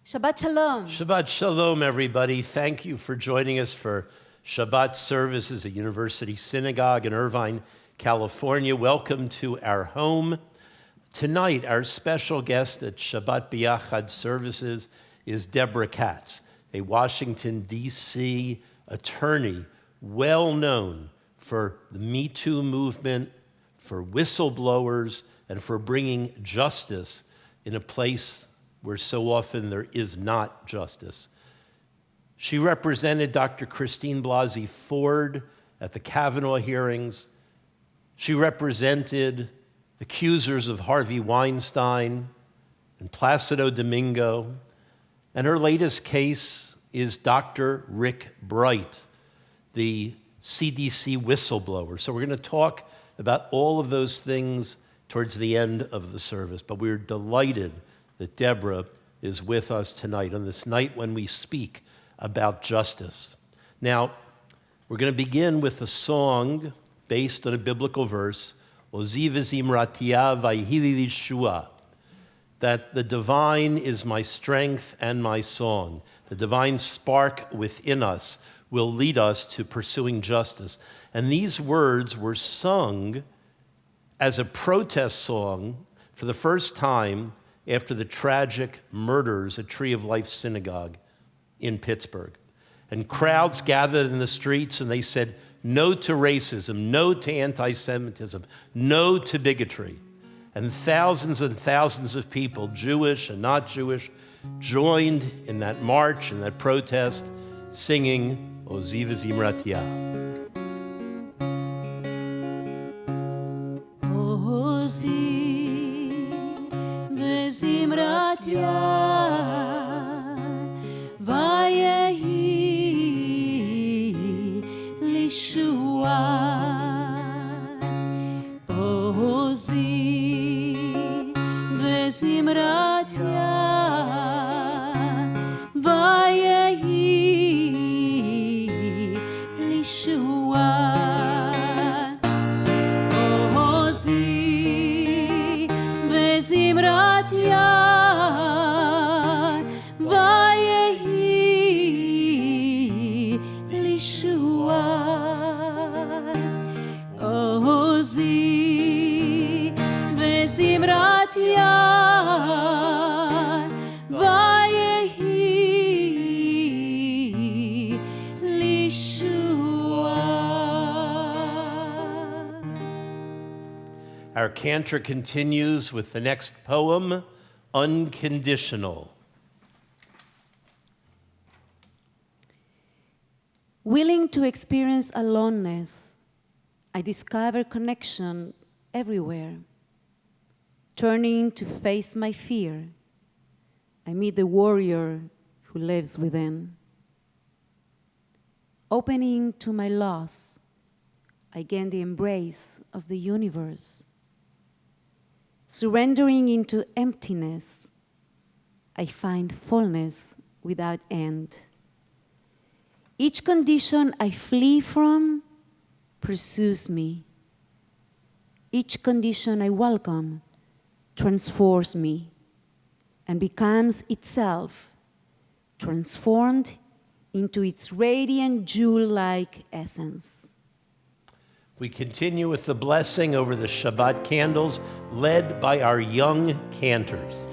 Shabbat Shalom. Shabbat Shalom, everybody. Thank you for joining us for Shabbat Service at University Synagogue in Irvine, California. Welcome to our home. Tonight, our special guest at Shabbat B'Yachad Services is Debra Katz, a Washington, D.C. attorney, well known for the Me Too movement, for whistleblowers, and for bringing justice in a place where so often there is not justice. She represented Dr. Christine Blasey Ford at the Kavanaugh hearings. She represented accusers of Harvey Weinstein and Placido Domingo. And her latest case is Dr. Rick Bright, the CDC whistleblower. So we're going to talk about all of those things towards the end of the service. But we're delighted that Debra is with us tonight, on this night when we speak about justice. Now, we're going to begin with a song based on a biblical verse, Ozi v'zimratia vayhili lishua, that the divine is my strength and my song. The divine spark within us will lead us to pursuing justice. And these words were sung as a protest song for the first time after the tragic murders at Tree of Life Synagogue in Pittsburgh. And crowds gathered in the streets and they said, no to racism, no to anti-Semitism, no to bigotry. And thousands of people, Jewish and not Jewish, joined in that march and that protest, singing Ozi v'zimratia. Zimratia vayehi lishua Ozi vezimratia vayehi lishua Ozi vezimratia Our cantor continues with the next poem, Unconditional. Willing to experience aloneness, I discover connection everywhere. Turning to face my fear, I meet the warrior who lives within. Opening to my loss, I gain the embrace of the universe. Surrendering into emptiness, I find fullness without end. Each condition I flee from pursues me. Each condition I welcome transforms me and becomes itself, transformed into its radiant jewel-like essence. We continue with the blessing over the Shabbat candles, led by our young cantors.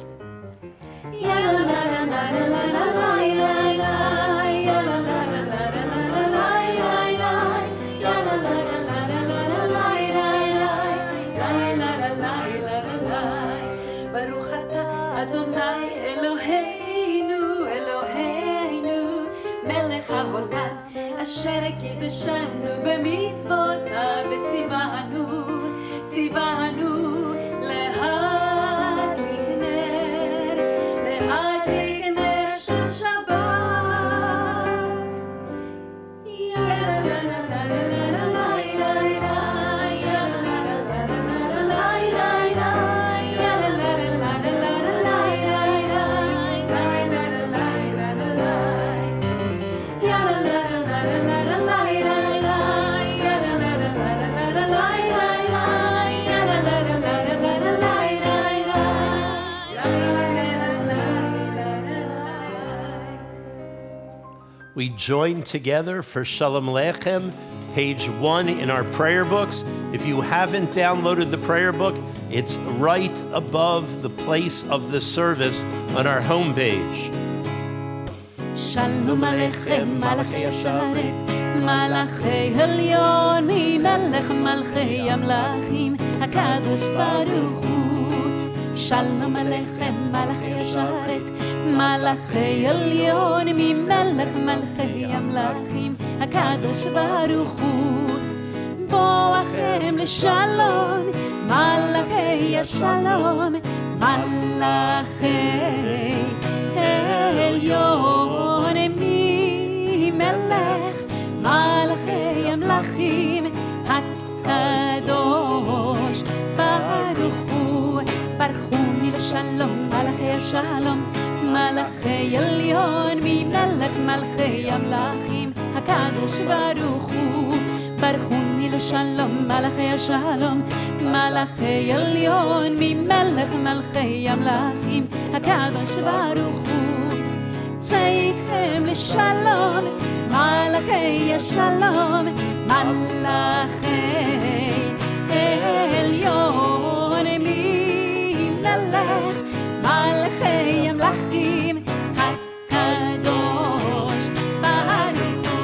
Baruch atah Adonai Eloheinu, Eloheinu, melech haolam. אשר קידשנו במצוותיו וציוונו להדליק נר של שבת. we join together for Shalom Lechem, page 1 in our prayer books. If you haven't downloaded the prayer book, it's right above the place of the service on our homepage. Shalom Aleichem, Malachi Asharet, Malachi Elyon, Melech Malchei Amlachim, HaKadosh Baruch Hu. Shalom Aleichem, Malachi Asharet, Malachi Elyon, Melech Malchei Amlachim, HaKadosh Baruch Hu. Boachem LeShalom, Malachi Ashalom, Malachi Elyon, Melech Malchei Amlachim, HaKadosh Baruch Hu. Baruchuni LeShalom, Malachi Ashalom, Malachi Elyon, Melech Malchei Amlachim, HaKadosh Baruch Hu. Baruchuni LeShalom, Malachi Ashalom, Malachi Elyon, Melech Malchei Amlachim, HaKadosh Baruch Hu. Tzeitkhem LeShalom, Malachi Ashalom, Malachi Elyon, Melech Malchei Amlachim, HaKadosh Baruch Hu.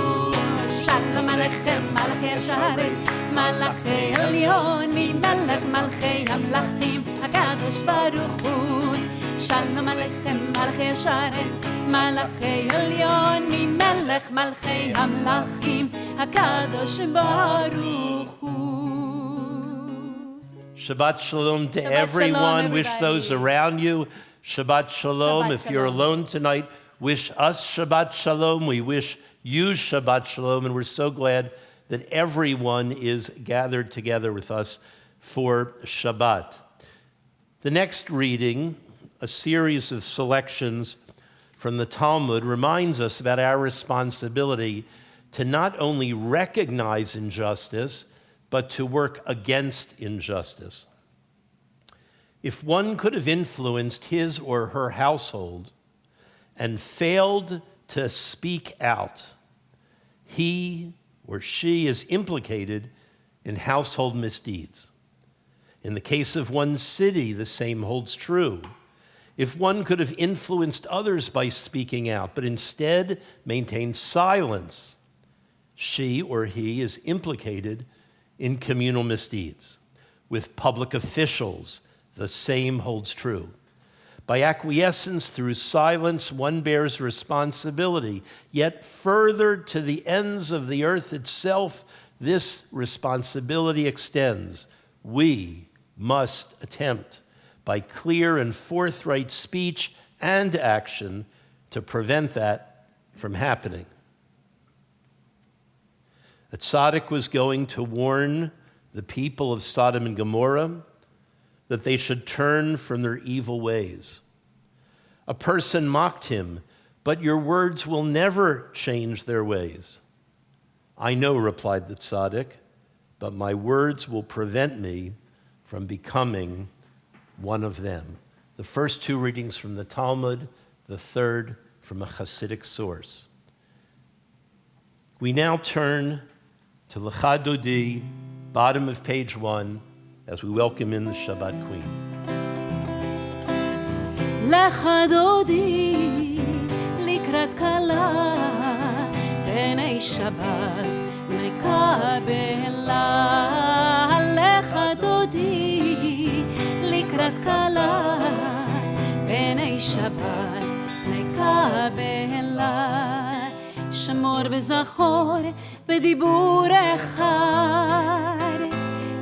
Shalom Aleichem, Malachi Asharet, Malachi Elyon, Melech Malchei Amlachim, HaKadosh Baruch Hu. Shalom Aleichem, Malachi Asharet, Malachi Elyon, Melech Malchei Amlachim, HaKadosh Baruch Hu. Shabbat Shalom to Shabbat everyone. Shalom, Wish those everybody. around you Shabbat Shalom. Shabbat If you're Shalom. alone tonight, wish us Shabbat Shalom. We wish you Shabbat Shalom, and we're so glad that everyone is gathered together with us for Shabbat. The next reading, a series of selections from the Talmud, reminds us about our responsibility to not only recognize injustice, but to work against injustice. If one could have influenced his or her household and failed to speak out, he or she is implicated in household misdeeds. In the case of one city, the same holds true. If one could have influenced others by speaking out, but instead maintained silence, she or he is implicated in communal misdeeds. With public officials, the same holds true. By acquiescence through silence, one bears responsibility. Yet further to the ends of the earth itself, this responsibility extends. We must attempt, by clear and forthright speech and action, to prevent that from happening. A tzaddik was going to warn the people of Sodom and Gomorrah that they should turn from their evil ways. A person mocked him, "But your words will never change their ways." "I know," replied the tzaddik, "but my words will prevent me from becoming one of them." The first two readings from the Talmud, the third from a Hasidic source. We now turn to Lecha Dodi, bottom of page 1, as we welcome in the Shabbat Queen. Lecha Dodi, likrat kala, b'nei Shabbat nekabela. Lecha Dodi, likrat kala, b'nei Shabbat nekabela. שמור וזכור בדיבור אחד,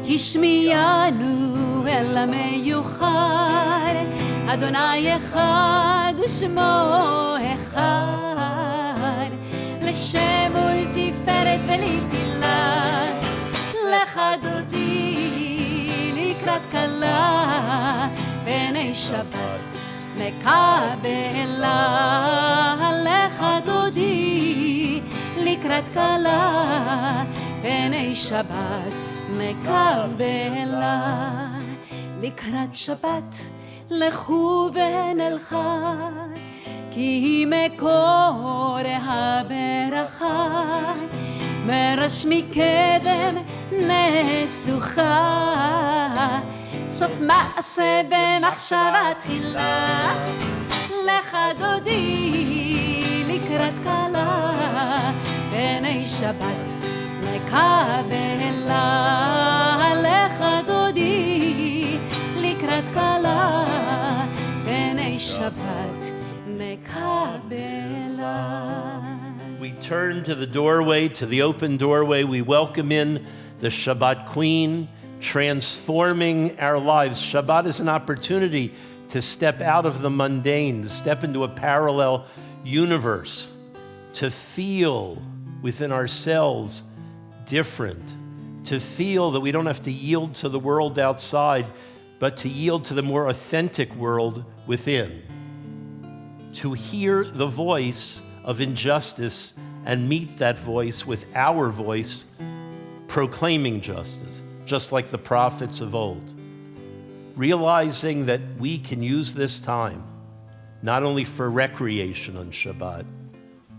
השמיענו אל המיוחד, אדוני אחד ושמו אחד, לשם ולתפארת ולתהילה. לך דודי לקראת כלה, בני שבת מקבלה. לך דודי לקראת כלה, בני שבת מקבלה. לקראת שבת לכו ונלכה, כי מקור הברכה, מרש מקדם נסוכה, סוף מעשה במחשבה תחילה, לך דודי לקראת כלה, בני שבת נקבלה, לך דודי לקראת כלה, בני שבת נקבלה. We turn to the doorway, to the open doorway. We welcome in the Shabbat Queen, transforming our lives. Shabbat is an opportunity to step out of the mundane, to step into a parallel universe, to feel within ourselves different, to feel that we don't have to yield to the world outside, but to yield to the more authentic world within, to hear the voice of injustice and meet that voice with our voice proclaiming justice, just like the prophets of old. Realizing that we can use this time not only for recreation on Shabbat,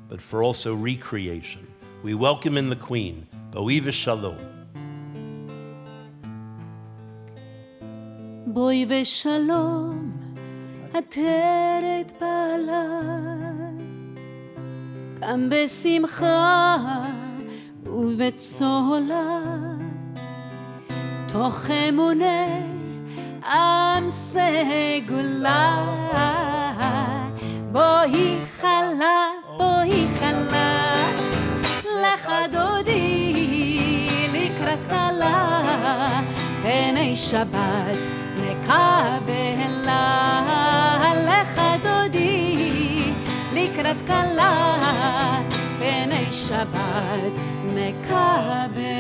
but for also recreation. We welcome in the Queen, Boi v'Shalom. Boi v'Shalom, עטרת בעלה, גם בשמחה ובצהלה, תוך אמונה עם סגולה, בואי חלה, בואי חלה, לך דודי לקראת כלה, בני שבת נקבלה, לך דודי לקראת כלה, בני שבת נקבלה.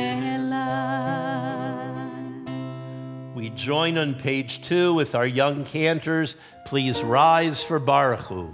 We join on page 2 with our young cantors. Please rise for Baruch Hu.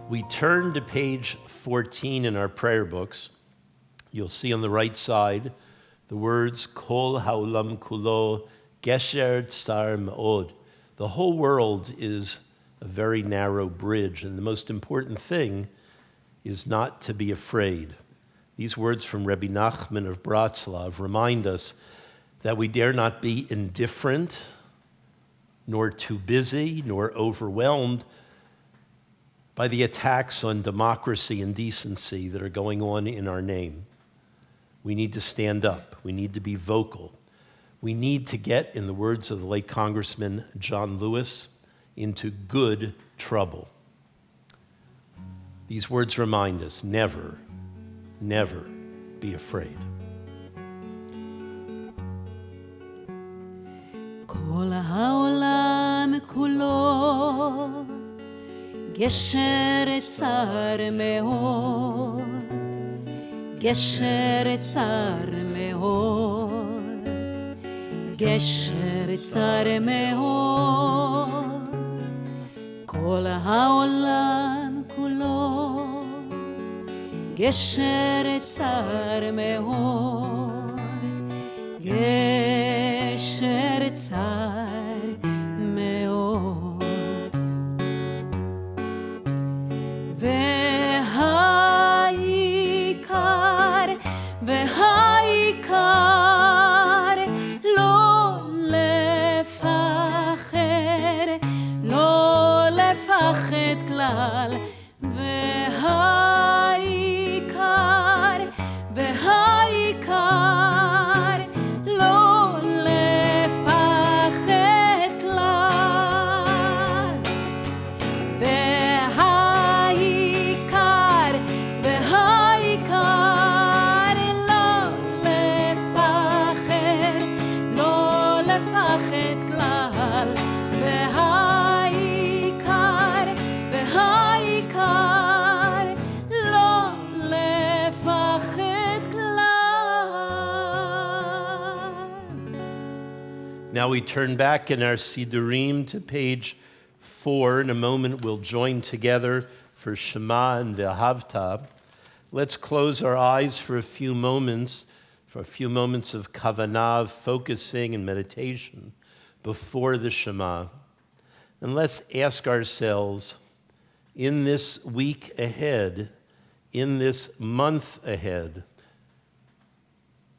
We turn to page 14 in our prayer books. You'll see on the right side the words Kol Haolam Kulo Gesher Tsar Me'od. The whole world is a very narrow bridge, and the most important thing is not to be afraid. These words from Rebbe Nachman of Bratslav remind us that we dare not be indifferent, nor too busy, nor overwhelmed by the attacks on democracy and decency that are going on in our name. We need to stand up. We need to be vocal. We need to get, in the words of the late Congressman John Lewis, into good trouble. These words remind us, never, never be afraid. כל העולם כולו גשר צר מאוד, גשר צר מאוד, גשר צר מאוד, כל העולם כולו גשר צר מאוד, גשר צר Now we turn back in our Sidurim to page 4. In a moment, we'll join together for Shema and Ve'ahavta. Let's close our eyes for a few moments of kavanah, focusing and meditation before the Shema. And let's ask ourselves, in this week ahead, in this month ahead,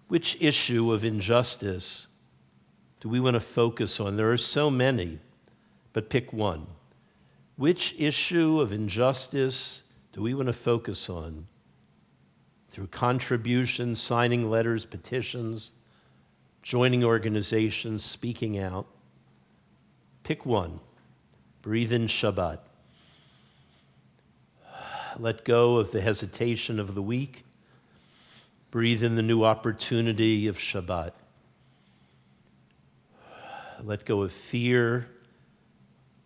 which issue of injustice do we want to focus on? There are so many, but pick one. Which issue of injustice do we want to focus on? Through contributions, signing letters, petitions, joining organizations, speaking out. Pick one. Breathe in Shabbat. Let go of the hesitation of the week. Breathe in the new opportunity of Shabbat. Let go of fear,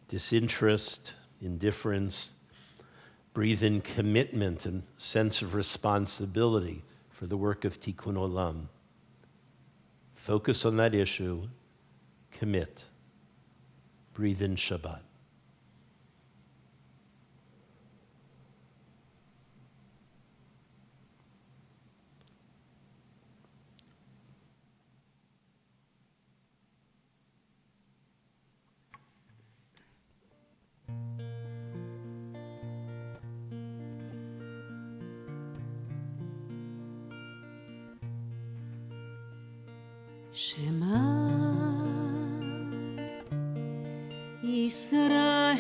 disinterest, indifference. Breathe in commitment and sense of responsibility for the work of Tikkun Olam. Focus on that issue. Commit. Breathe in Shabbat. Shema Yisrael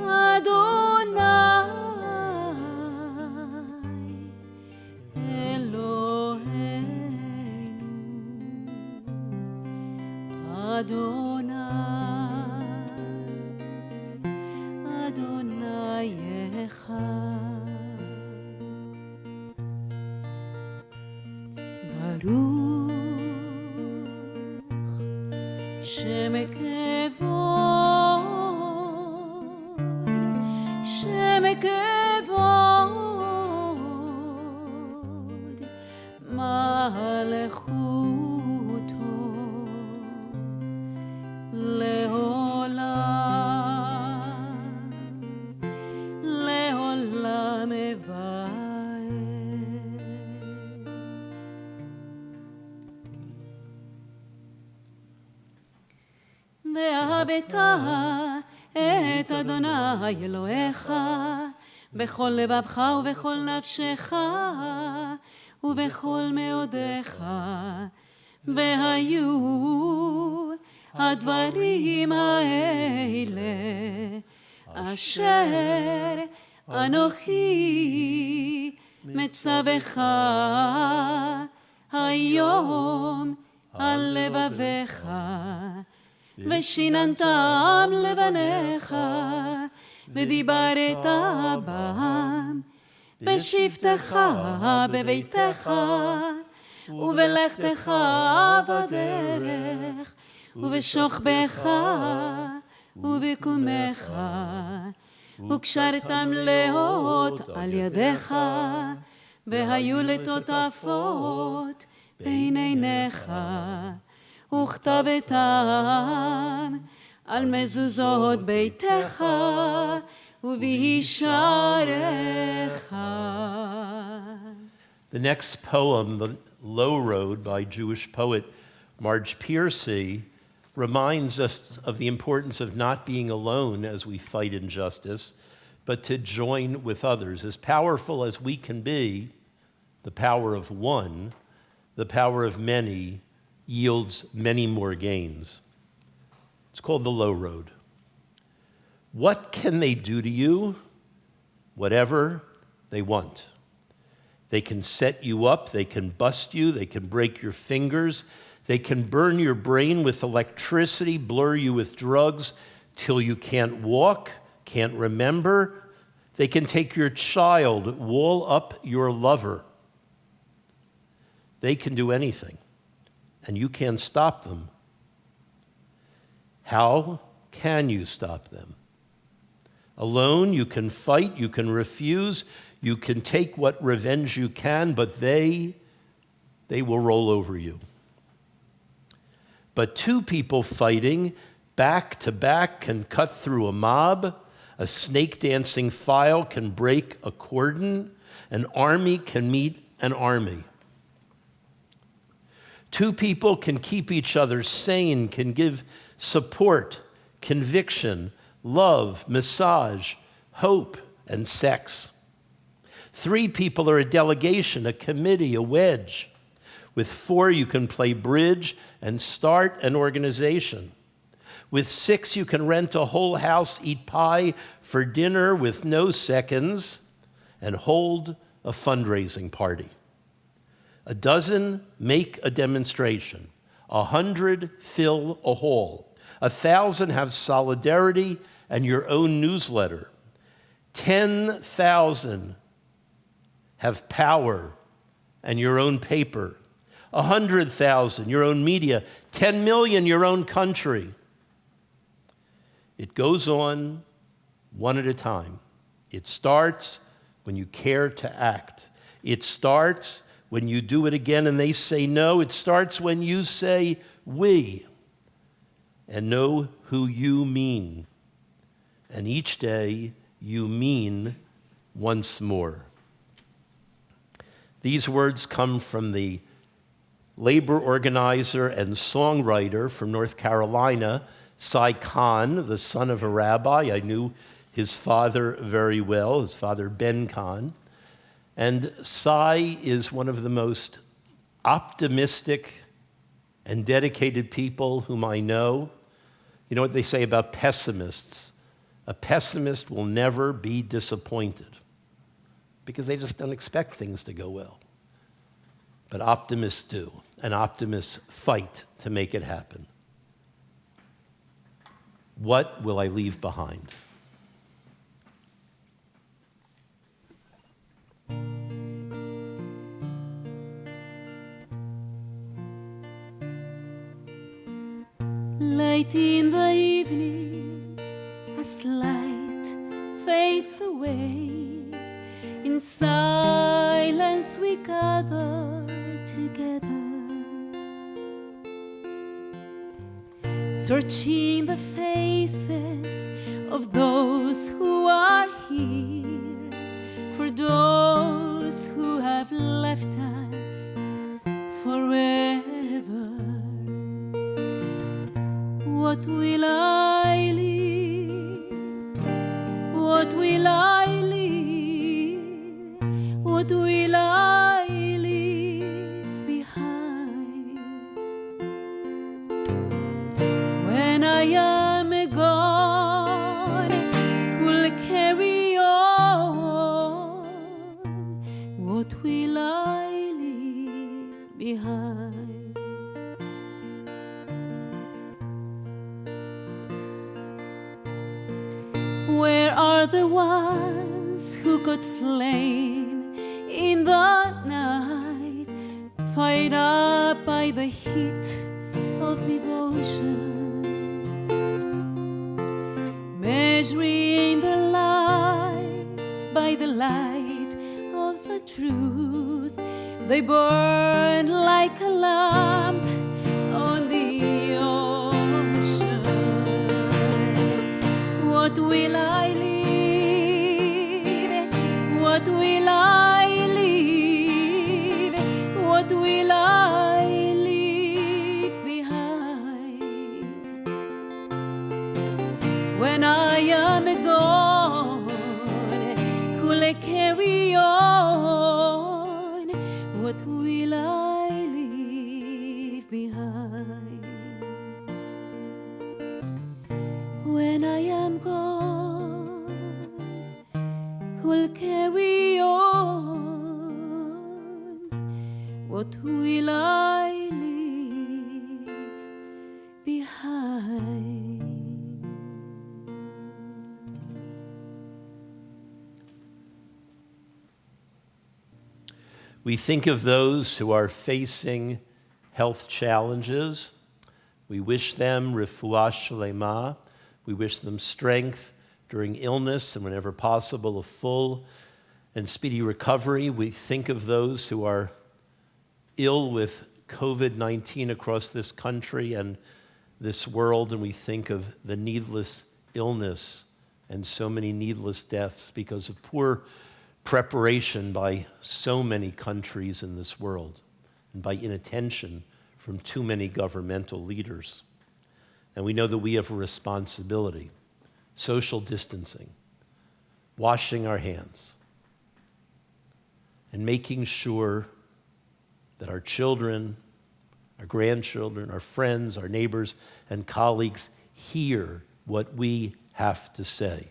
Adonai Eloheinu Adonai Echad Baruch Shem Kevod Malchuto Leolam Evaed. ואהבת את אדוני אלוהיך בכל לבבך ובכל נפשך ובכל מאודיך. והיו הדברים האלה אשר אנוכי מצווך היום על לבביך ושיננתם לבניך ודיברת בם בשבתך בביתך ובלכתך בדרך ובשוכבך ובקומך וקשרתם לאות על ידיך והיו לטוטפות בין עיניך וכתבתם על מזוזות ביתך ובישעריך. The next poem, The Low Road, by Jewish poet Marge Piercy, reminds us of the importance of not being alone as we fight injustice, but to join with others. As powerful as we can be, the power of one, the power of many, yields many more gains. It's called the low road. What can they do to you? Whatever they want. They can set you up, they can bust you, they can break your fingers, they can burn your brain with electricity, blur you with drugs till you can't walk, can't remember. They can take your child, wall up your lover. They can do anything, and you can't stop them. How can you stop them? Alone, you can fight, you can refuse, you can take what revenge you can, but they they will roll over you. But two people fighting back to back can cut through a mob. A snake-dancing file can break a cordon. An army can meet an army. Two people can keep each other sane, can give support, conviction, love, massage, hope, and sex. Three people are a delegation, a committee, a wedge. With four, you can play bridge and start an organization. With six, you can rent a whole house, eat pie for dinner with no seconds, and hold a fundraising party. A dozen make a demonstration. 100 fill a hall. 1,000 have solidarity and your own newsletter. 10,000 have power and your own paper. 100,000 your own media. 10 million your own country. It goes on one at a time. It starts when you care to act. It starts when you do it again and they say no. It starts when you say we and know who you mean. And each day you mean once more. These words come from the labor organizer and songwriter from North Carolina, Cy Kahn, the son of a rabbi. I knew his father very well, his father Ben Kahn. And Cy is one of the most optimistic and dedicated people whom I know. You know what they say about pessimists? A pessimist will never be disappointed because they just don't expect things to go well. But optimists do, and optimists fight to make it happen. What will I leave behind? Late in the evening, as light fades away, in silence we gather together, searching the faces of those who are here, for those who have left us forever. What will I leave? What will I leave? What will I leave behind? When I am gone, who'll carry on? What will I leave behind? Where are the ones who could flame in the night, fired up by the heat of devotion, measuring their lives by the light of the truth? They burn like a lamp on the ocean. What will I leave? What will I leave? What will I leave behind? When I am gone, who'll carry on? What will I leave behind? When I am gone, who'll carry on? What will I leave behind? We think of those who are facing health challenges. We wish them refuah shlema. We wish them strength during illness and whenever possible, a full and speedy recovery. We think of those who are ill with COVID-19 across this country and this world, and we think of the needless illness and so many needless deaths because of poor preparation by so many countries in this world and by inattention from too many governmental leaders. And we know that we have a responsibility, social distancing, washing our hands, and making sure that our children, our grandchildren, our friends, our neighbors, and colleagues hear what we have to say,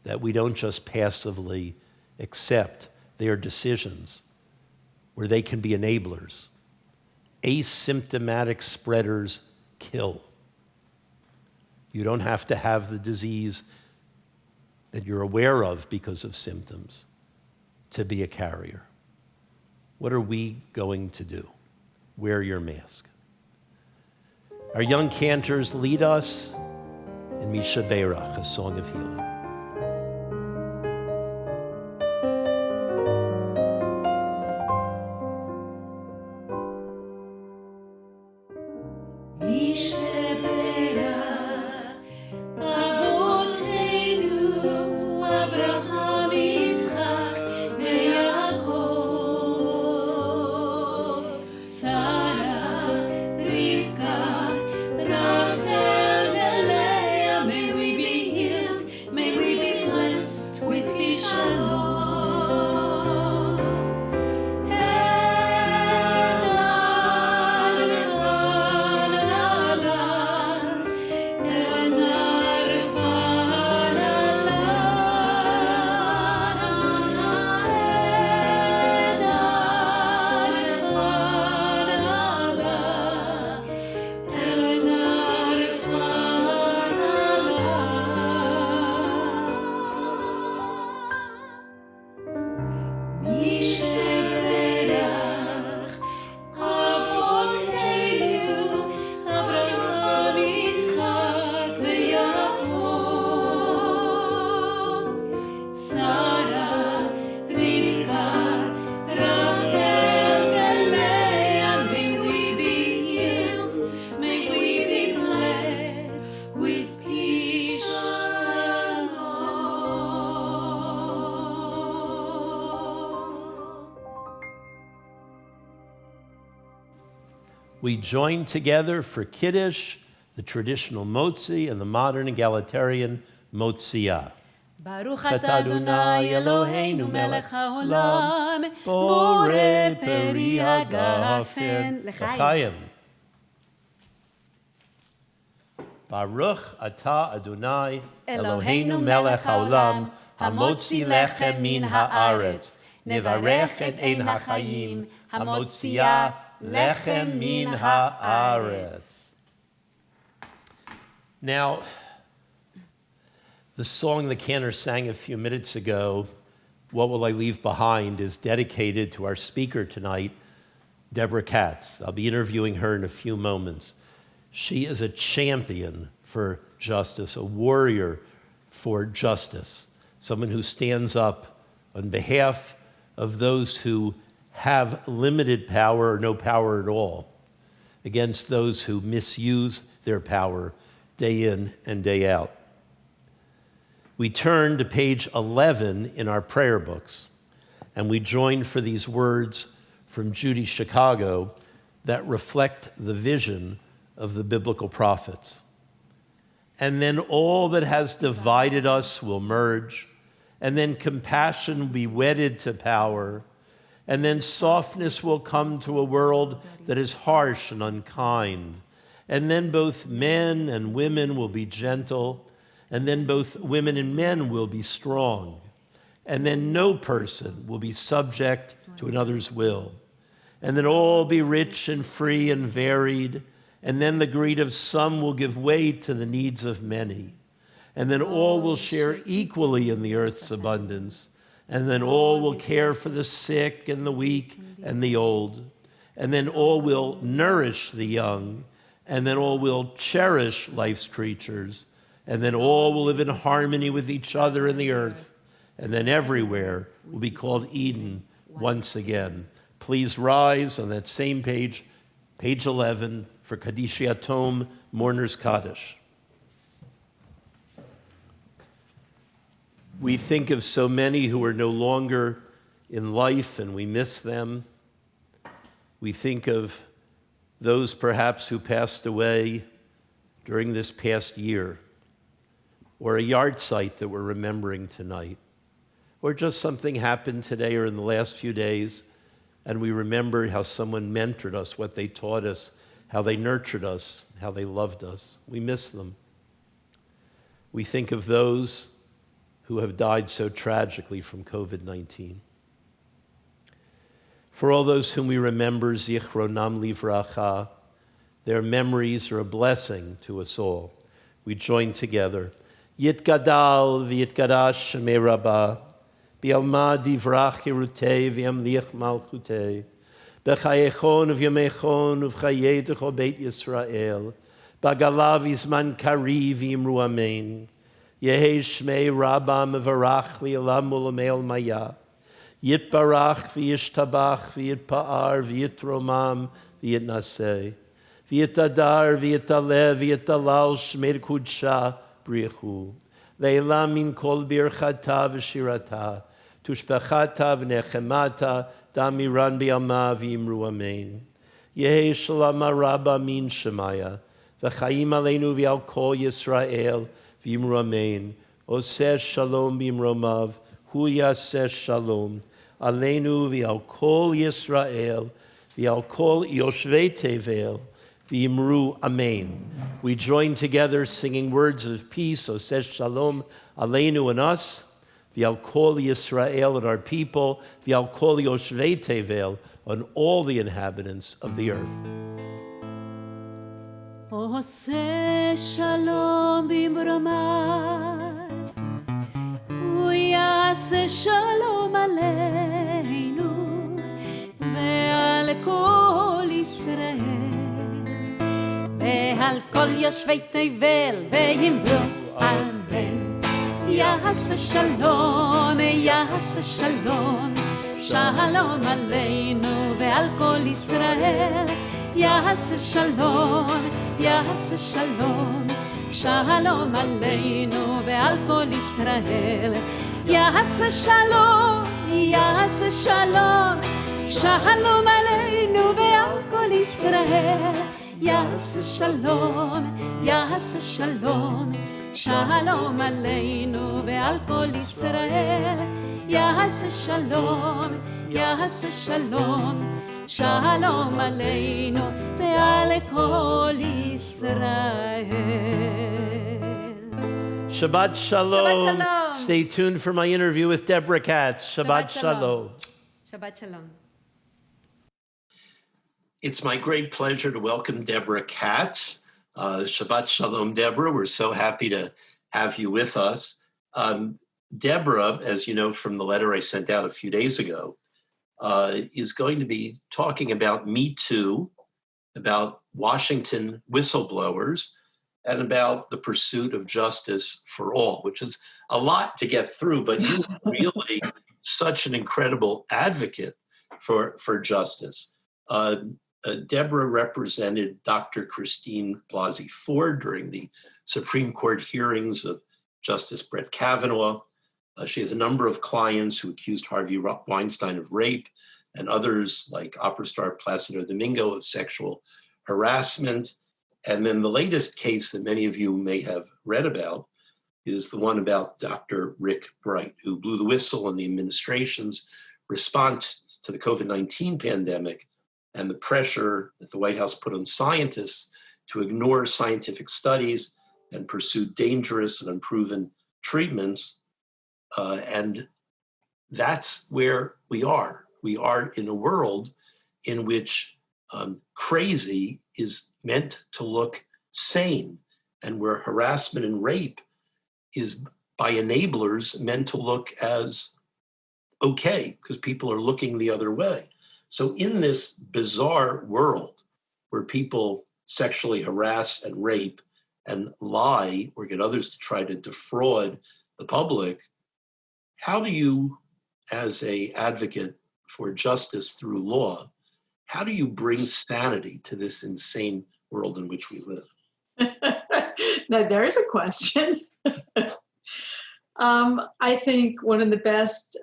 that we don't just passively accept their decisions where they can be enablers. Asymptomatic spreaders kill. You don't have to have the disease that you're aware of because of symptoms to be a carrier. What are we going to do? Wear your mask. Our young cantors lead us in Mishaberach, a song of healing. We join together for Kiddush, the traditional motzi, and the modern egalitarian motziyah. Baruch atah Adonai Eloheinu melech haolam, borei peri hagafen. L'chaim. Baruch atah Adonai Eloheinu melech haolam, hamotzi lechem min haaretz, nevarech et ein hachayim, hamotziyah lechem min haaretz. Now, the song the cantor sang a few minutes ago, What Will I Leave Behind, is dedicated to our speaker tonight, Debra Katz. I'll be interviewing her in a few moments. She is a champion for justice, a warrior for justice, someone who stands up on behalf of those who have limited power or no power at all, against those who misuse their power day in and day out. We turn to page 11 in our prayer books, and we join for these words from Judy Chicago that reflect the vision of the biblical prophets. And then all that has divided us will merge, and then compassion will be wedded to power, and then softness will come to a world that is harsh and unkind. And then both men and women will be gentle, and then both women and men will be strong. And then no person will be subject to another's will. And then all be rich and free and varied, and then the greed of some will give way to the needs of many. And then all will share equally in the earth's abundance. And then all will care for the sick and the weak and the old. And then all will nourish the young. And then all will cherish life's creatures. And then all will live in harmony with each other in the earth. And then everywhere will be called Eden once again. Please rise on that same page, page 11, for Kaddish Yatom, Mourner's Kaddish. We think of so many who are no longer in life and we miss them. We think of those perhaps who passed away during this past year, or a yard site that we're remembering tonight, or just something happened today or in the last few days, and we remember how someone mentored us, what they taught us, how they nurtured us, how they loved us. We miss them. We think of those who have died so tragically from COVID-19. For all those whom we remember, Zichronam Livracha, their memories are a blessing to us all. We join together. Yitgadal v'yitgadash shemei Rabbah, Bialma divrach hirutei v'yamlich malchutei, b'chayechon v'yamechon v'chayedecho beit Yisrael, b'galav izman kari v'imru amen. Yehei shmei Rabbah mevarach li'olam u'lamei maya. Yitbarach v'yishtabach v'yitpa'ar v'yitromam v'yitnaseh. V'yitadar v'yitaleh v'yitalal shmei kudsha brichu. Le'elam min kol birchata v'shirata. Tushbechata v'nechemata damiran bi'alma v'imru amen. Yehei shalom Rabbah min shemaya. V'chaim aleinu v'al kol Yisrael v'imru amen. Oseh shalom b'imromav. Hu yaseh shalom. Aleinu v'al kol Yisrael v'al kol yoshvei tevel v'imru amen. We join together singing words of peace. Oseh shalom aleinu and us. V'al kol Yisrael and our people. V'al kol yoshvei tevel on all the inhabitants of the earth. Oseh shalom b'imromav. Yaseh shalom aleinu ve'al kol Yisrael ve'al kol yoshvei tevel ve'imru amen. Yaseh shalom, yaseh shalom, shalom aleinu ve'al kol Yisrael. Yaseh shalom, yaseh shalom, shalom aleinu ve'al kol Yisrael. Yaseh shalom, yaseh shalom, shalom aleinu ve'al kol Yisrael. Yaseh shalom, yaseh shalom, shalom aleinu ve'al kol Yisrael. Yaseh shalom, yaseh shalom, shalom aleinu ve'al kol Yisrael. Shabbat shalom. Shabbat shalom. Stay tuned for my interview with Debra Katz. Shabbat shalom. Shabbat shalom. It's my great pleasure to welcome Debra Katz. Shabbat shalom, Debra. We're so happy to have you with us. Debra, as you know from the letter I sent out a few days ago, is going to be talking about Me Too, about Washington whistleblowers, and about the pursuit of justice for all, which is a lot to get through, but you're really such an incredible advocate for justice. Debra represented Dr. Christine Blasey Ford during the Supreme Court hearings of Justice Brett Kavanaugh. She has a number of clients who accused Harvey Weinstein of rape and others like opera star Placido Domingo of sexual harassment. And then the latest case that many of you may have read about is the one about Dr. Rick Bright, who blew the whistle on the administration's response to the COVID-19 pandemic and the pressure that the White House put on scientists to ignore scientific studies and pursue dangerous and unproven treatments. And that's where we are. We are in a world in which crazy is meant to look sane, and where harassment and rape is by enablers meant to look as okay, because people are looking the other way. So in this bizarre world where people sexually harass and rape and lie or get others to try to defraud the public, how do you, as an advocate for justice through law, how do you bring sanity to this insane world in which we live? Now, there's a question. I think one of the best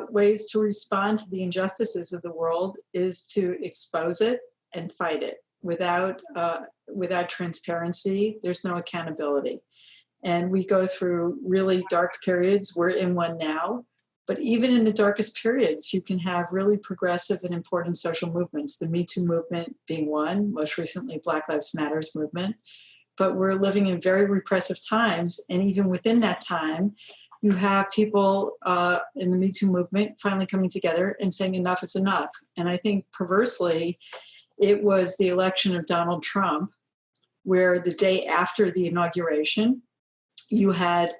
ways to respond to the injustices of the world is to expose it and fight it. Without transparency, there's no accountability. And we go through really dark periods. We're in one now. But even in the darkest periods, you can have really progressive and important social movements, the Me Too movement being one, most recently Black Lives Matters movement. But we're living in very repressive times. And even within that time, you have people in the Me Too movement finally coming together and saying enough is enough. And I think perversely, it was the election of Donald Trump, where the day after the inauguration, you had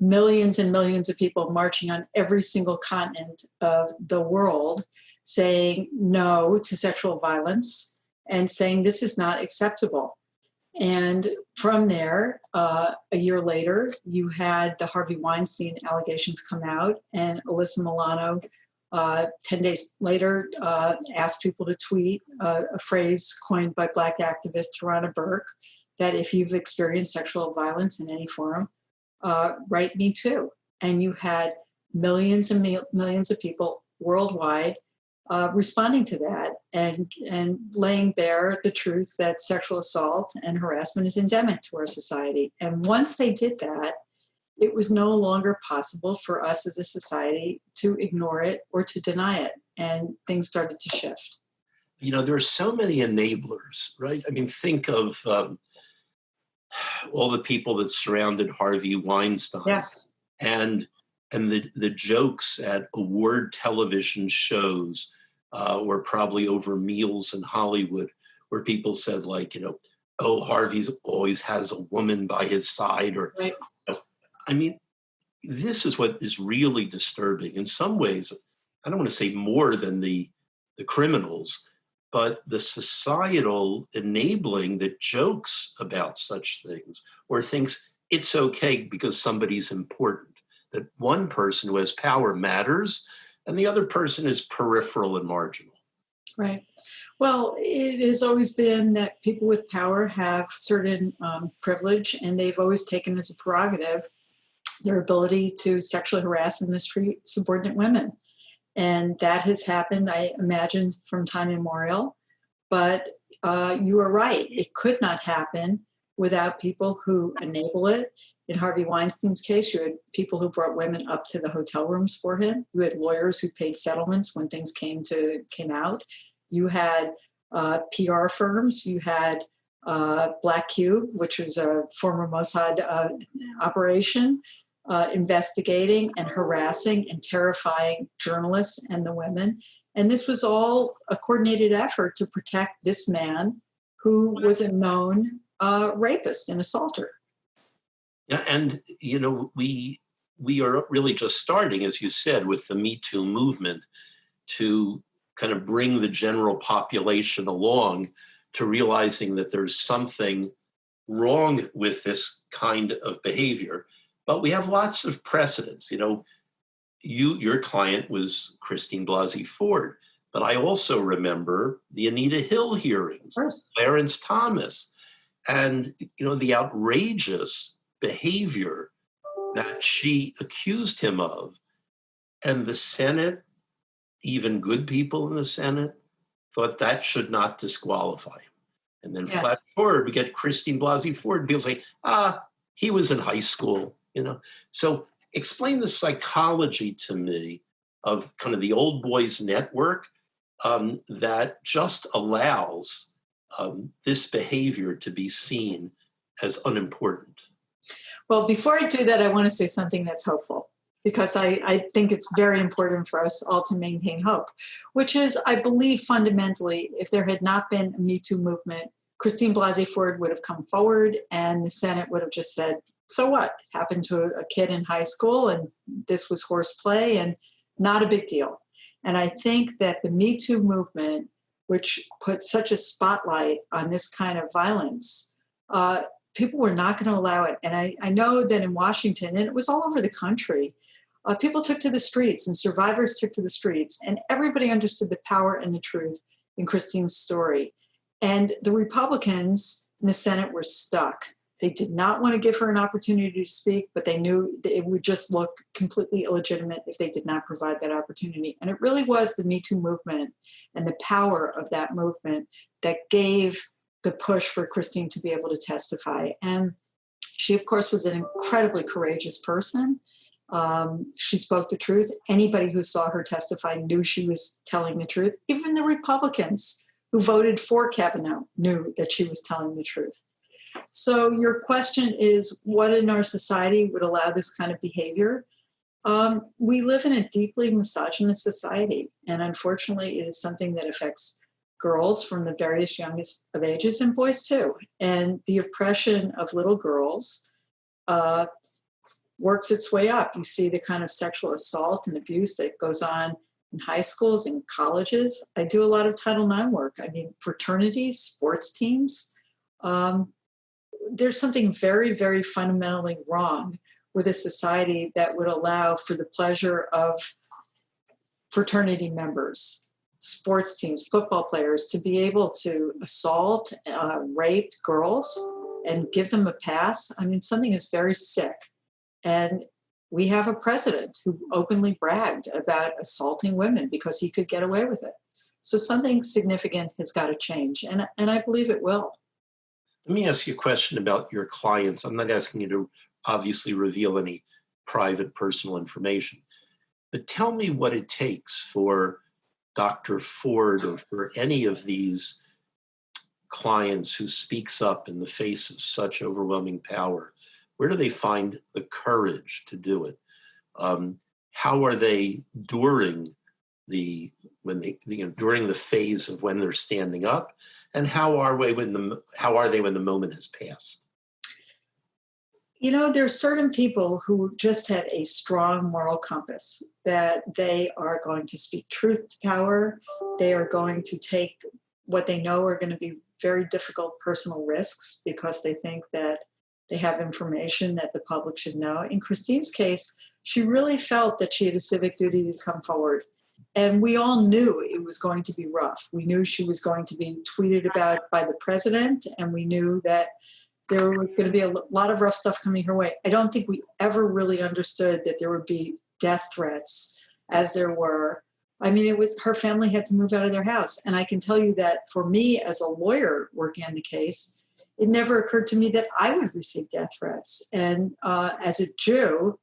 millions and millions of people marching on every single continent of the world saying no to sexual violence and saying this is not acceptable. And from there, a year later, you had the Harvey Weinstein allegations come out, and Alyssa Milano, 10 days later, asked people to tweet a phrase coined by Black activist Tarana Burke, that if you've experienced sexual violence in any form, write me too. And you had millions and millions of people worldwide responding to that and laying bare the truth that sexual assault and harassment is endemic to our society. And once they did that, it was no longer possible for us as a society to ignore it or to deny it. And things started to shift. You know, there are so many enablers, right? I mean, think of all the people that surrounded Harvey Weinstein. Yes. And the jokes at award television shows were probably over meals in Hollywood, where people said, like, you know, oh, Harvey's always has a woman by his side. Or, right. You know, I mean, this is what is really disturbing. In some ways, I don't want to say more than the criminals, but the societal enabling that jokes about such things or thinks it's okay because somebody's important. That one person who has power matters and the other person is peripheral and marginal. Right. Well, it has always been that people with power have certain privilege, and they've always taken as a prerogative their ability to sexually harass and mistreat subordinate women. And that has happened, I imagine, from time immemorial. But you are right. It could not happen without people who enable it. In Harvey Weinstein's case, you had people who brought women up to the hotel rooms for him. You had lawyers who paid settlements when things came out. You had PR firms. You had Black Cube, which was a former Mossad operation, investigating and harassing and terrifying journalists and the women. And this was all a coordinated effort to protect this man who was a known rapist and assaulter. Yeah, and you know, we are really just starting, as you said, with the Me Too movement to kind of bring the general population along to realizing that there's something wrong with this kind of behavior. But we have lots of precedents. You know, your client was Christine Blasey Ford, but I also remember the Anita Hill hearings, Clarence Thomas, and you know, the outrageous behavior that she accused him of. And the Senate, even good people in the Senate, thought that should not disqualify him. And then flash forward, we get Christine Blasey Ford, and people say, he was in high school, you know. So explain the psychology to me of kind of the old boys network that just allows this behavior to be seen as unimportant. Well, before I do that, I want to say something that's hopeful, because I think it's very important for us all to maintain hope, which is, I believe fundamentally, if there had not been a Me Too movement, Christine Blasey Ford would have come forward and the Senate would have just said, so what? It happened to a kid in high school and this was horseplay and not a big deal. And I think that the Me Too movement, which put such a spotlight on this kind of violence, people were not going to allow it. And I know that in Washington, and it was all over the country, people took to the streets and survivors took to the streets, and everybody understood the power and the truth in Christine's story. And the Republicans in the Senate were stuck. They did not want to give her an opportunity to speak, but they knew that it would just look completely illegitimate if they did not provide that opportunity. And it really was the Me Too movement and the power of that movement that gave the push for Christine to be able to testify. And she, of course, was an incredibly courageous person. She spoke the truth. Anybody who saw her testify knew she was telling the truth. Even the Republicans who voted for Kavanaugh knew that she was telling the truth. So your question is, what in our society would allow this kind of behavior? We live in a deeply misogynist society, and unfortunately, it is something that affects girls from the various youngest of ages and boys too. And the oppression of little girls works its way up. You see the kind of sexual assault and abuse that goes on in high schools and colleges. I do a lot of Title IX work. I mean, fraternities, sports teams. There's something very, very fundamentally wrong with a society that would allow for the pleasure of fraternity members, sports teams, football players to be able to assault, rape girls and give them a pass. I mean, something is very sick. And we have a president who openly bragged about assaulting women because he could get away with it. So something significant has got to change, and I believe it will. Let me ask you a question about your clients. I'm not asking you to obviously reveal any private personal information, but tell me what it takes for Dr. Ford or for any of these clients who speaks up in the face of such overwhelming power. Where do they find the courage to do it? How are they during the phase of when they're standing up, and how are they when the moment has passed? You know, there are certain people who just have a strong moral compass that they are going to speak truth to power. They are going to take what they know are going to be very difficult personal risks because they think that they have information that the public should know. In Christine's case, she really felt that she had a civic duty to come forward. And we all knew it was going to be rough. We knew she was going to be tweeted about by the president, and we knew that there was going to be a lot of rough stuff coming her way. I don't think we ever really understood that there would be death threats as there were. I mean, it was her family had to move out of their house. And I can tell you that for me as a lawyer working on the case, it never occurred to me that I would receive death threats. And as a Jew,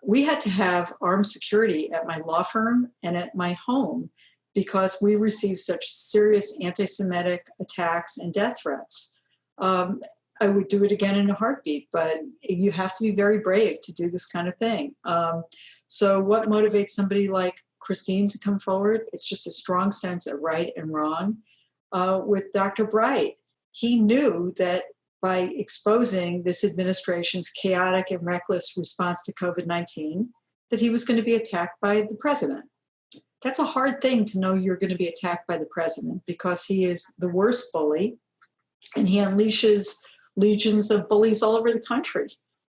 we had to have armed security at my law firm and at my home because we received such serious anti-Semitic attacks and death threats. I would do it again in a heartbeat, but you have to be very brave to do this kind of thing. So what motivates somebody like Christine to come forward? It's just a strong sense of right and wrong. With Dr. Bright, he knew that by exposing this administration's chaotic and reckless response to COVID-19, that he was going to be attacked by the president. That's a hard thing to know you're going to be attacked by the president because he is the worst bully and he unleashes legions of bullies all over the country.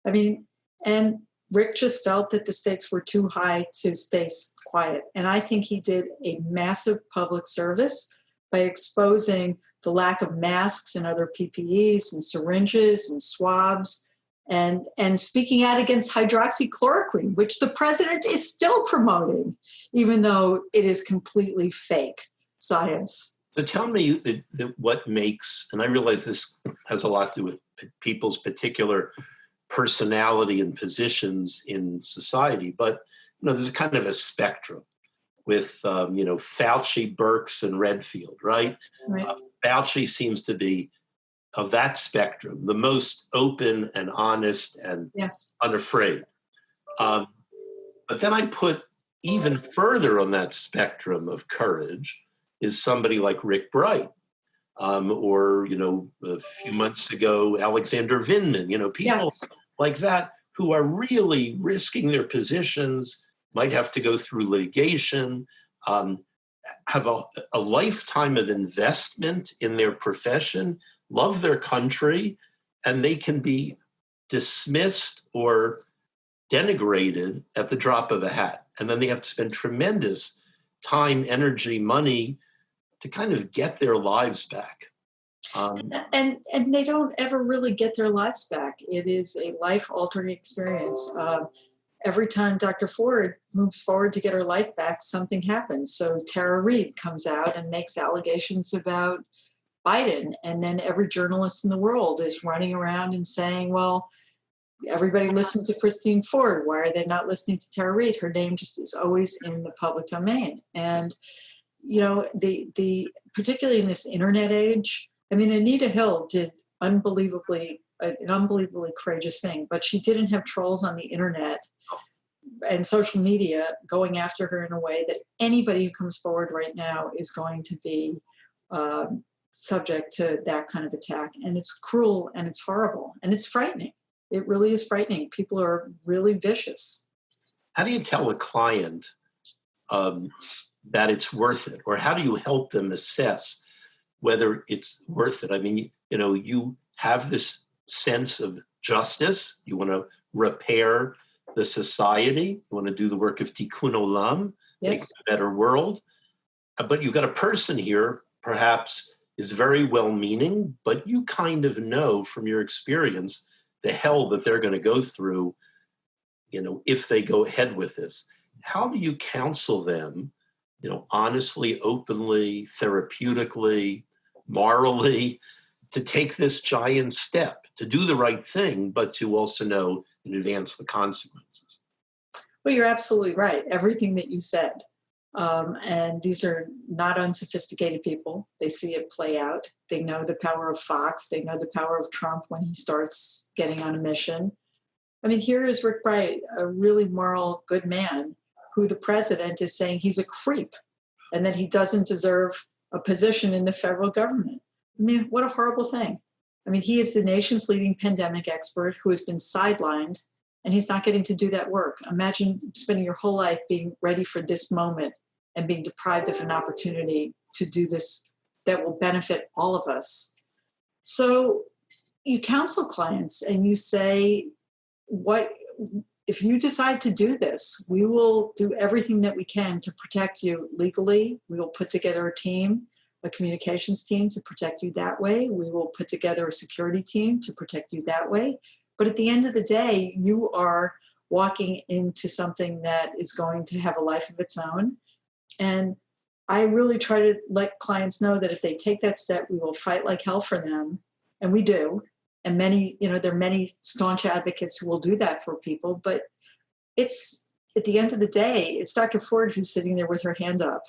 I mean, and Rick just felt that the stakes were too high to stay quiet. And I think he did a massive public service by exposing the lack of masks and other PPEs and syringes and swabs and speaking out against hydroxychloroquine, which the president is still promoting, even though it is completely fake science. So tell me that what makes, and I realize this has a lot to do with people's particular personality and positions in society, but there's a kind of a spectrum with Fauci, Birx, and Redfield, right? Right. Fauci seems to be, of that spectrum, the most open and honest and unafraid. But then I put even further on that spectrum of courage is somebody like Rick Bright, or a few months ago, Alexander Vindman. People like that who are really risking their positions, might have to go through litigation, have a lifetime of investment in their profession, love their country, and they can be dismissed or denigrated at the drop of a hat. And then they have to spend tremendous time, energy, money to kind of get their lives back. And they don't ever really get their lives back. It is a life-altering experience. Every time Dr. Ford moves forward to get her life back, something happens. So Tara Reid comes out and makes allegations about Biden. And then every journalist in the world is running around and saying, well, everybody listened to Christine Ford. Why are they not listening to Tara Reid? Her name just is always in the public domain. And, you know, the particularly in this internet age, I mean, Anita Hill did an unbelievably courageous thing, but she didn't have trolls on the internet and social media going after her in a way that anybody who comes forward right now is going to be subject to that kind of attack. And it's cruel and it's horrible and it's frightening. It really is frightening. People are really vicious. How do you tell a client that it's worth it? Or how do you help them assess whether it's worth it? I mean, you know, you have this sense of justice. You want to repair the society. You want to do the work of tikkun olam, make a better world. But you've got a person here, perhaps is very well-meaning, but you kind of know from your experience the hell that they're going to go through, you know, if they go ahead with this. How do you counsel them, you know, honestly, openly, therapeutically, morally, to take this giant step, to do the right thing, but to also know in advance the consequences? Well, you're absolutely right. Everything that you said. And these are not unsophisticated people. They see it play out. They know the power of Fox. They know the power of Trump when he starts getting on a mission. I mean, here is Rick Bright, a really moral, good man, who the president is saying he's a creep and that he doesn't deserve a position in the federal government. I mean, what a horrible thing. I mean, he is the nation's leading pandemic expert who has been sidelined, and he's not getting to do that work. Imagine spending your whole life being ready for this moment and being deprived of an opportunity to do this that will benefit all of us. So you counsel clients and you say, what if you decide to do this? We will do everything that we can to protect you legally. We will put together a team, a communications team to protect you that way. We will put together a security team to protect you that way. But at the end of the day, you are walking into something that is going to have a life of its own. And I really try to let clients know that if they take that step, we will fight like hell for them. And we do. And many, you know, there are many staunch advocates who will do that for people. But it's, at the end of the day, it's Dr. Ford who's sitting there with her hand up.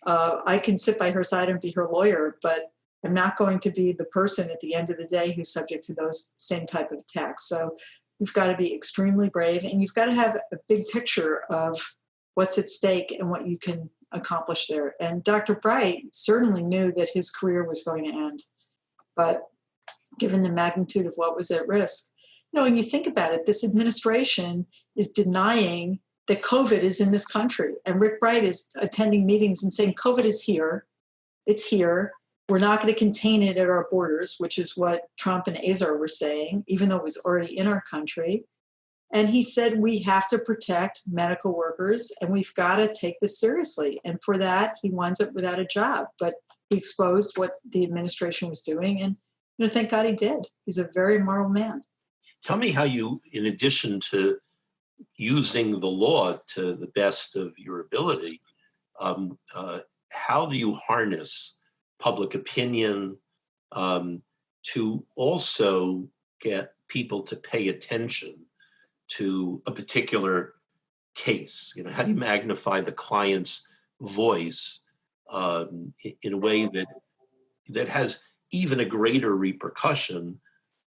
I can sit by her side and be her lawyer, but I'm not going to be the person at the end of the day who's subject to those same type of attacks. So you've got to be extremely brave, and you've got to have a big picture of what's at stake and what you can accomplish there. And Dr. Bright certainly knew that his career was going to end, but given the magnitude of what was at risk, you know, when you think about it, this administration is denying that COVID is in this country. And Rick Bright is attending meetings and saying, COVID is here. It's here. We're not going to contain it at our borders, which is what Trump and Azar were saying, even though it was already in our country. And he said, we have to protect medical workers and we've got to take this seriously. And for that, he winds up without a job. But he exposed what the administration was doing. And, you know, thank God he did. He's a very moral man. Tell me how you, in addition to using the law to the best of your ability, how do you harness public opinion to also get people to pay attention to a particular case? You know, how do you magnify the client's voice in a way that has even a greater repercussion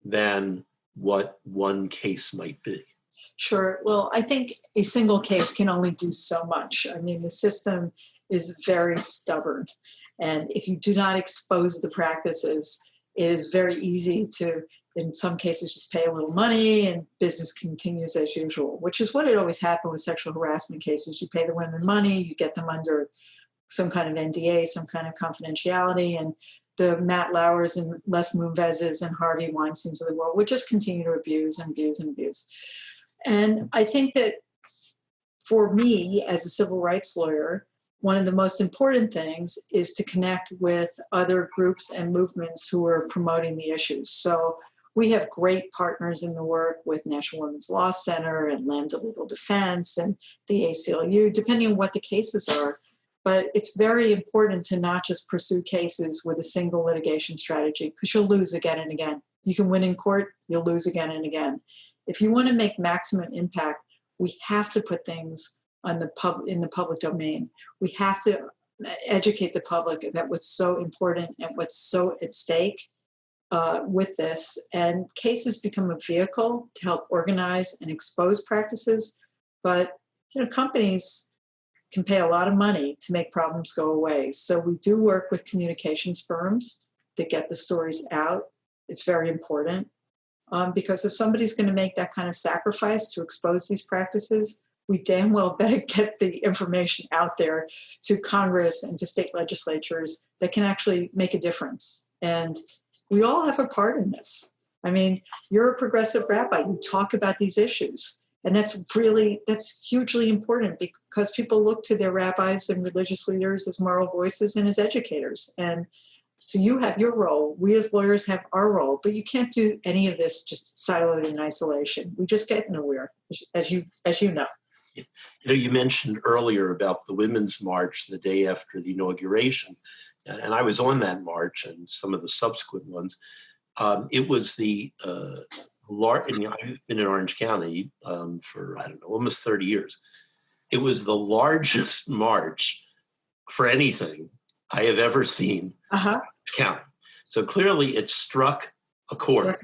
than what one case might be? Sure. Well, I think a single case can only do so much. I mean, the system is very stubborn. And if you do not expose the practices, it is very easy to, in some cases, just pay a little money and business continues as usual, which is what had always happened with sexual harassment cases. You pay the women money, you get them under some kind of NDA, some kind of confidentiality, and the Matt Lauers and Les Moonveses and Harvey Weinsteins of the world would just continue to abuse and abuse and abuse. And I think that for me, as a civil rights lawyer, one of the most important things is to connect with other groups and movements who are promoting the issues. So we have great partners in the work with National Women's Law Center and Lambda Legal Defense and the ACLU, depending on what the cases are. But it's very important to not just pursue cases with a single litigation strategy, because you'll lose again and again. You can win in court, you'll lose again and again. If you want to make maximum impact, we have to put things in the public domain. We have to educate the public about what's so important and what's so at stake with this. And cases become a vehicle to help organize and expose practices. But companies can pay a lot of money to make problems go away. So we do work with communications firms that get the stories out. It's very important. Because if somebody's going to make that kind of sacrifice to expose these practices, we damn well better get the information out there to Congress and to state legislatures that can actually make a difference. And we all have a part in this. I mean, you're a progressive rabbi, you talk about these issues. And that's hugely important, because people look to their rabbis and religious leaders as moral voices and as educators. And so you have your role. We as lawyers have our role, but you can't do any of this just siloed in isolation. We just get nowhere, as you know. You mentioned earlier about the Women's March the day after the inauguration, and I was on that march and some of the subsequent ones. It was the I've been in Orange County for, almost 30 years. It was the largest march for anything I have ever seen county. So clearly it struck a chord.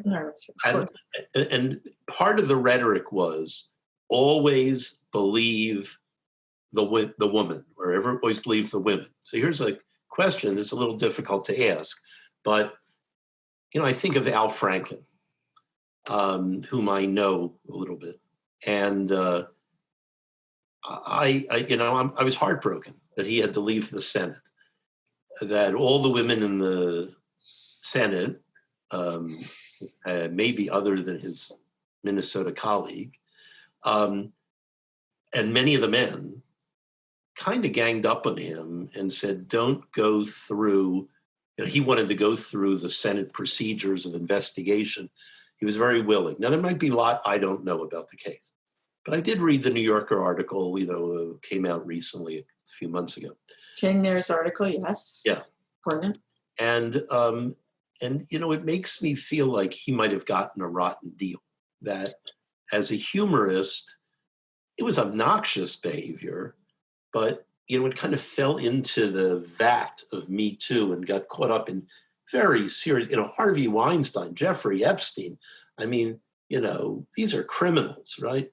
And part of the rhetoric was always believe the woman, or always believe the women. So here's a question that's a little difficult to ask, but I think of Al Franken, whom I know a little bit, and I was heartbroken that he had to leave the Senate. That all the women in the Senate, maybe other than his Minnesota colleague, and many of the men kind of ganged up on him and said, don't go through, he wanted to go through the Senate procedures of investigation. He was very willing. Now, there might be a lot I don't know about the case, but I did read the New Yorker article, came out recently, a few months ago. Jane Mayer's article, yes. Yeah. Important. And it makes me feel like he might have gotten a rotten deal, that as a humorist, it was obnoxious behavior, but, it kind of fell into the vat of Me Too and got caught up in very serious, Harvey Weinstein, Jeffrey Epstein. I mean, these are criminals, right?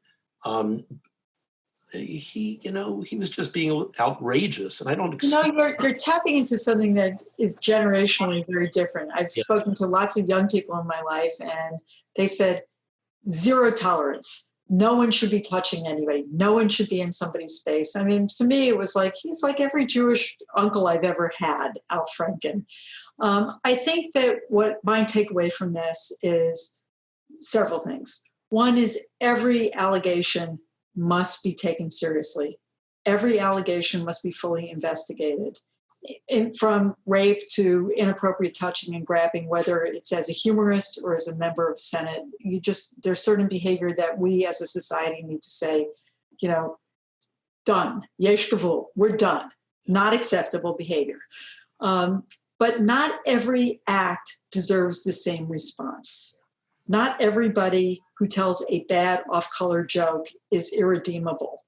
He was just being outrageous, and I don't expect. You're tapping into something that is generationally very different. I've spoken to lots of young people in my life, and they said, zero tolerance. No one should be touching anybody. No one should be in somebody's space. I mean, to me, it was like, he's like every Jewish uncle I've ever had, Al Franken. I think that what my takeaway from this is several things. One is every allegation must be taken seriously. Every allegation must be fully investigated, from rape to inappropriate touching and grabbing, whether it's as a humorist or as a member of the Senate. There's certain behavior that we as a society need to say, done, yesh gavul, we're done, not acceptable behavior. But not every act deserves the same response. Not everybody who tells a bad off-color joke is irredeemable.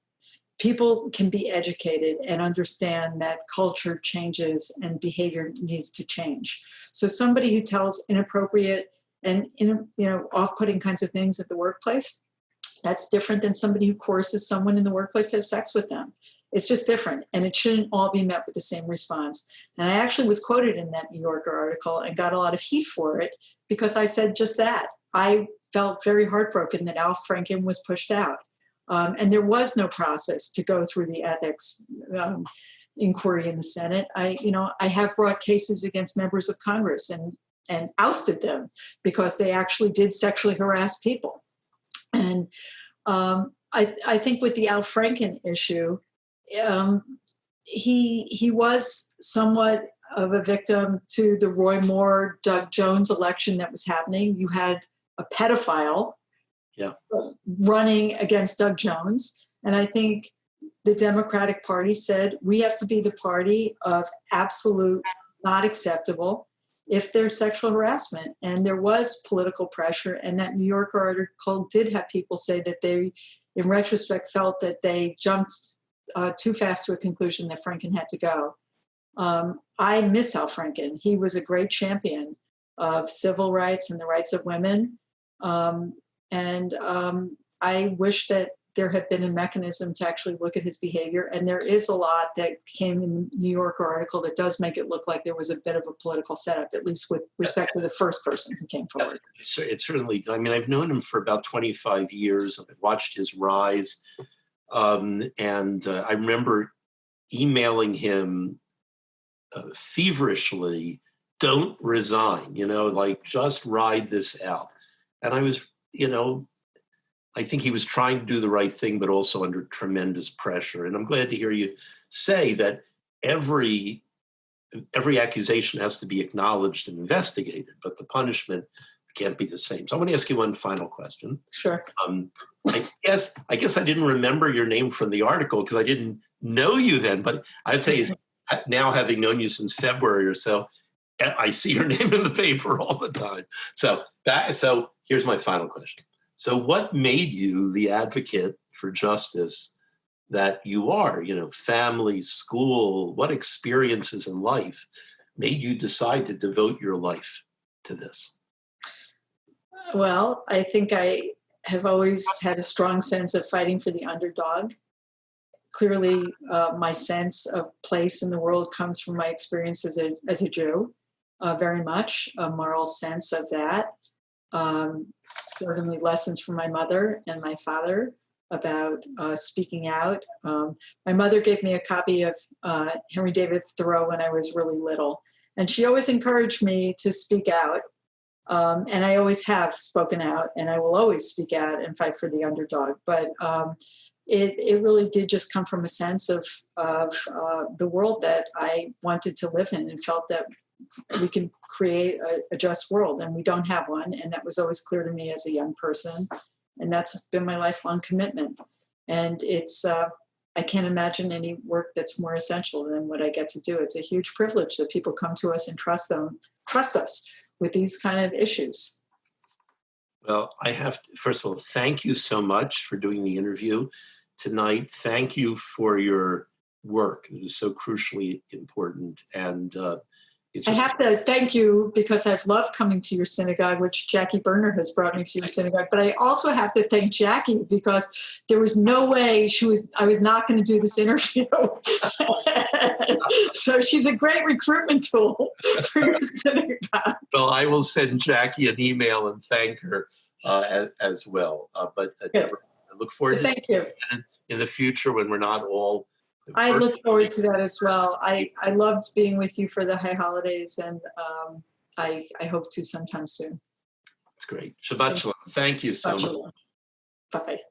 People can be educated and understand that culture changes and behavior needs to change. So somebody who tells inappropriate and off-putting kinds of things at the workplace, that's different than somebody who coerces someone in the workplace to have sex with them. It's just different, and it shouldn't all be met with the same response. And I actually was quoted in that New Yorker article and got a lot of heat for it because I said just that. I felt very heartbroken that Al Franken was pushed out. And there was no process to go through the ethics inquiry in the Senate. I have brought cases against members of Congress and ousted them because they actually did sexually harass people. And I think with the Al Franken issue, he was somewhat of a victim to the Roy Moore, Doug Jones election that was happening. You had a pedophile running against Doug Jones. And I think the Democratic Party said, we have to be the party of absolute not acceptable if there's sexual harassment. And there was political pressure. And that New Yorker article did have people say that they, in retrospect, felt that they jumped too fast to a conclusion that Franken had to go. I miss Al Franken. He was a great champion of civil rights and the rights of women. I wish that there had been a mechanism to actually look at his behavior. And there is a lot that came in the New Yorker article that does make it look like there was a bit of a political setup, at least with respect to the first person who came forward. It certainly, I mean, I've known him for about 25 years. I've watched his rise. I remember emailing him feverishly, don't resign, like just ride this out. And I was, I think he was trying to do the right thing, but also under tremendous pressure. And I'm glad to hear you say that every accusation has to be acknowledged and investigated, but the punishment can't be the same. So I want to ask you one final question. Sure. I guess I didn't remember your name from the article because I didn't know you then, but I'll tell you, now having known you since February or so, I see your name in the paper all the time. So here's my final question. So what made you the advocate for justice that you are? Family, school, what experiences in life made you decide to devote your life to this? Well, I think I have always had a strong sense of fighting for the underdog. Clearly, my sense of place in the world comes from my experience as a Jew, very much a moral sense of that. Certainly lessons from my mother and my father about speaking out. My mother gave me a copy of Henry David Thoreau when I was really little, and she always encouraged me to speak out. And I always have spoken out, and I will always speak out and fight for the underdog. But it really did just come from a sense of the world that I wanted to live in and felt that we can create a just world, and we don't have one. And that was always clear to me as a young person. And that's been my lifelong commitment. And it's, I can't imagine any work that's more essential than what I get to do. It's a huge privilege that people come to us and trust us with these kind of issues. Well, I have to, first of all, thank you so much for doing the interview tonight. Thank you for your work. It is so crucially important. And I have to thank you because I've loved coming to your synagogue, which Jackie Berner has brought me to your synagogue. But I also have to thank Jackie because there was no way I was not going to do this interview. So she's a great recruitment tool for your synagogue. Well, I will send Jackie an email and thank her as well. Debra, I look forward to thank you in the future when we're not all. I look forward to that as well. I loved being with you for the high holidays, and I hope to sometime soon. That's great. Shabbat Shalom. Thank you so much. Bye.